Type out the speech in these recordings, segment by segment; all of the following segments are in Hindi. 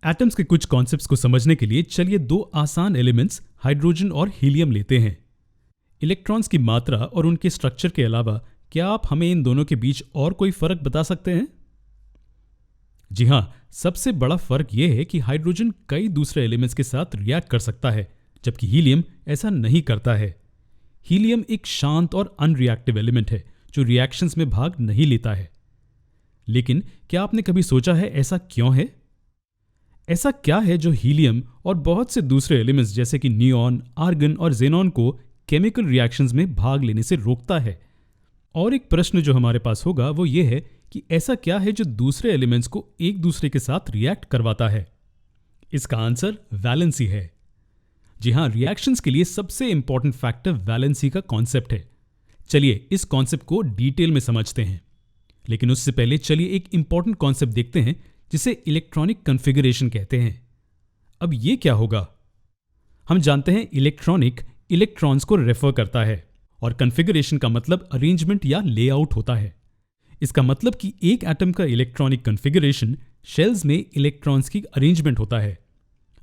एटम्स के कुछ कॉन्सेप्ट्स को समझने के लिए चलिए दो आसान एलिमेंट्स हाइड्रोजन और हीलियम लेते हैं। इलेक्ट्रॉन्स की मात्रा और उनके स्ट्रक्चर के अलावा क्या आप हमें इन दोनों के बीच और कोई फर्क बता सकते हैं? जी हां, सबसे बड़ा फर्क यह है कि हाइड्रोजन कई दूसरे एलिमेंट्स के साथ रिएक्ट कर सकता है, जबकि हीलियम ऐसा नहीं करता है। हीलियम एक शांत और अनरिएक्टिव एलिमेंट है जो रिएक्शंस में भाग नहीं लेता है। लेकिन क्या आपने कभी सोचा है ऐसा क्यों है? ऐसा क्या है जो हीलियम और बहुत से दूसरे एलिमेंट्स जैसे कि नियॉन, आर्गन और जेनॉन को केमिकल रिएक्शंस में भाग लेने से रोकता है? और एक प्रश्न जो हमारे पास होगा वो ये है कि ऐसा क्या है जो दूसरे एलिमेंट्स को एक दूसरे के साथ रिएक्ट करवाता है? इसका आंसर वैलेंसी है। जी हां, रिएक्शंस के लिए सबसे इंपॉर्टेंट फैक्टर वैलेंसी का कॉन्सेप्ट है। चलिए इस कॉन्सेप्ट को डिटेल में समझते हैं, लेकिन उससे पहले चलिए एक इंपॉर्टेंट कॉन्सेप्ट देखते हैं जिसे इलेक्ट्रॉनिक कॉन्फ़िगरेशन कहते हैं। अब ये क्या होगा? हम जानते हैं इलेक्ट्रॉनिक इलेक्ट्रॉन्स को रेफर करता है और कॉन्फ़िगरेशन का मतलब अरेंजमेंट या लेआउट होता है। इसका मतलब कि एक एटम का इलेक्ट्रॉनिक कॉन्फ़िगरेशन शेल्स में इलेक्ट्रॉन्स की अरेंजमेंट होता है।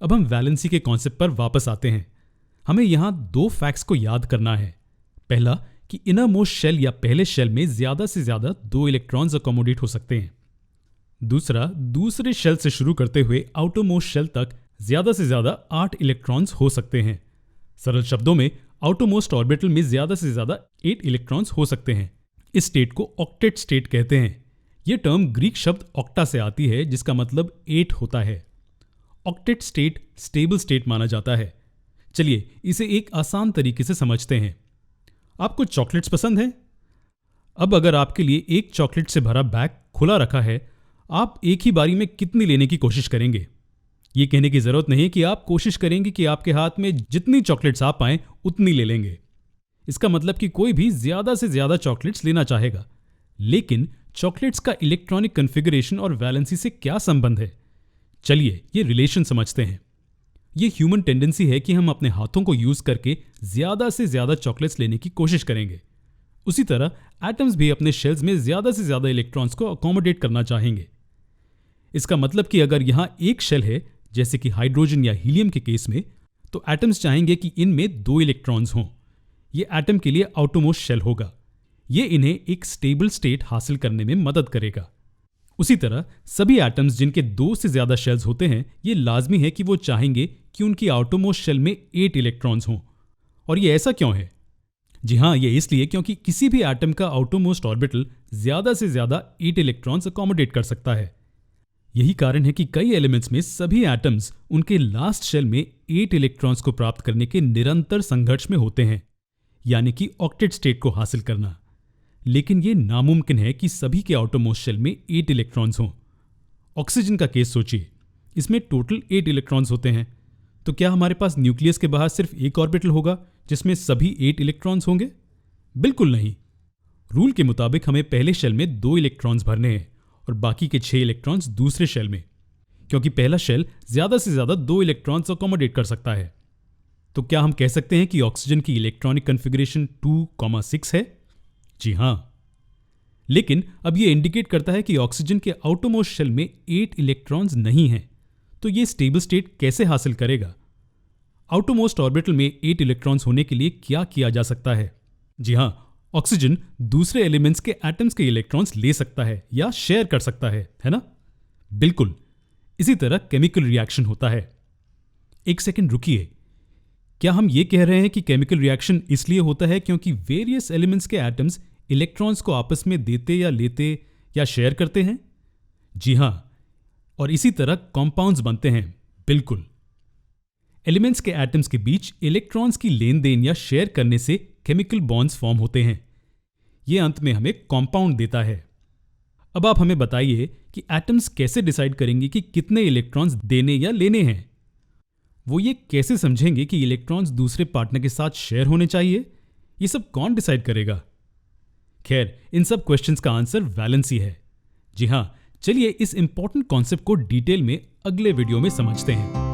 अब हम वैलेंसी के कॉन्सेप्ट पर वापस आते हैं। हमें यहां दो फैक्ट्स को याद करना है। पहला कि इनर मोस्ट शेल या पहले शेल में ज्यादा से ज्यादा 2 इलेक्ट्रॉन्स अकोमोडेट हो सकते हैं। दूसरा, दूसरे शेल से शुरू करते हुए आउटर मोस्ट शेल तक ज्यादा से ज्यादा 8 इलेक्ट्रॉन्स हो सकते हैं। सरल शब्दों में आउटर मोस्ट ऑर्बिटल में ज्यादा से ज्यादा 8 इलेक्ट्रॉन्स हो सकते हैं। इस स्टेट को ऑक्टेट स्टेट कहते हैं। यह टर्म ग्रीक शब्द ऑक्टा से आती है जिसका मतलब 8 होता है। ऑक्टेट स्टेट स्टेबल स्टेट माना जाता है। चलिए इसे एक आसान तरीके से समझते हैं। आपको चॉकलेट्स पसंद है? अब अगर आपके लिए एक चॉकलेट से भरा बैग खुला रखा है, आप एक ही बारी में कितनी लेने की कोशिश करेंगे? ये कहने की जरूरत नहीं कि आप कोशिश करेंगे कि आपके हाथ में जितनी चॉकलेट्स आ पाएं उतनी ले लेंगे। इसका मतलब कि कोई भी ज्यादा से ज्यादा चॉकलेट्स लेना चाहेगा। लेकिन चॉकलेट्स का इलेक्ट्रॉनिक कॉन्फ़िगरेशन और वैलेंसी से क्या संबंध है? चलिए ये रिलेशन समझते हैं। ये ह्यूमन टेंडेंसी है कि हम अपने हाथों को यूज करके ज्यादा से ज्यादा चॉकलेट्स लेने की कोशिश करेंगे। उसी तरह एटम्स भी अपने शेल्स में ज्यादा से ज्यादा इलेक्ट्रॉन्स को अकोमोडेट करना चाहेंगे। इसका मतलब कि अगर यहां एक शेल है, जैसे कि हाइड्रोजन या हीलियम के केस में, तो एटम्स चाहेंगे कि इनमें 2 इलेक्ट्रॉन्स हों। ये एटम के लिए आउटरमोस्ट शेल होगा। ये इन्हें एक स्टेबल स्टेट हासिल करने में मदद करेगा। उसी तरह सभी एटम्स जिनके 2 से ज्यादा शेल्स होते हैं, ये लाजमी है कि वो चाहेंगे कि उनकी आउटरमोस्ट शेल में 8 इलेक्ट्रॉन्स हों। और ये ऐसा क्यों है? जी हां, ये इसलिए क्योंकि किसी भी एटम का आउटरमोस्ट ऑर्बिटल ज्यादा से ज्यादा 8 इलेक्ट्रॉन्स अकोमोडेट कर सकता है। यही कारण है कि कई एलिमेंट्स में सभी एटम्स उनके लास्ट शेल में 8 इलेक्ट्रॉन्स को प्राप्त करने के निरंतर संघर्ष में होते हैं, यानी कि ऑक्टेट स्टेट को हासिल करना। लेकिन यह नामुमकिन है कि सभी के आउटरमोस्ट शेल में 8 इलेक्ट्रॉन्स हों। ऑक्सीजन का केस सोचिए, इसमें टोटल 8 इलेक्ट्रॉन्स होते हैं। तो क्या हमारे पास न्यूक्लियस के बाहर सिर्फ एक ऑर्बिटल होगा जिसमें सभी 8 इलेक्ट्रॉन्स होंगे? बिल्कुल नहीं। रूल के मुताबिक हमें पहले शेल में 2 इलेक्ट्रॉन्स भरने हैं और बाकी के 6 इलेक्ट्रॉन्स दूसरे शेल में, क्योंकि पहला शेल ज्यादा से ज्यादा 2 इलेक्ट्रॉन्स अकोमोडेट कर सकता है। तो क्या हम कह सकते हैं कि ऑक्सीजन की इलेक्ट्रॉनिक कॉन्फ़िगरेशन 2,6 है? जी हां। लेकिन अब यह इंडिकेट करता है कि ऑक्सीजन के आउटरमोस्ट शेल में 8 इलेक्ट्रॉन्स नहीं हैं। तो यह स्टेबल स्टेट कैसे हासिल करेगा? आउटरमोस्ट ऑर्बिटल में 8 इलेक्ट्रॉन्स होने के लिए क्या किया जा सकता है? जी हां, ऑक्सीजन दूसरे एलिमेंट्स के एटम्स के इलेक्ट्रॉन्स ले सकता है या शेयर कर सकता है ना? बिल्कुल। इसी तरह केमिकल रिएक्शन होता है। एक सेकंड रुकिए, क्या हम ये कह रहे हैं कि केमिकल रिएक्शन इसलिए होता है क्योंकि वेरियस एलिमेंट्स के एटम्स इलेक्ट्रॉन्स को आपस में देते या लेते या शेयर करते हैं? जी हां, और इसी तरह कंपाउंड्स बनते हैं। बिल्कुल। एलिमेंट्स के एटम्स के बीच इलेक्ट्रॉन्स की लेन देन या शेयर करने से केमिकल बॉन्ड्स फॉर्म होते हैं। यह अंत में हमें कंपाउंड देता है। अब आप हमें बताइए कि एटम्स कैसे डिसाइड करेंगे कि कितने इलेक्ट्रॉन्स देने या लेने हैं? वो ये कैसे समझेंगे कि इलेक्ट्रॉन्स दूसरे पार्टनर के साथ शेयर होने चाहिए? ये सब कौन डिसाइड करेगा? खैर, इन सब क्वेश्चंस का आंसर वैलेंसी है। जी हां, चलिए इस इंपॉर्टेंट कॉन्सेप्ट को डिटेल में अगले वीडियो में समझते हैं।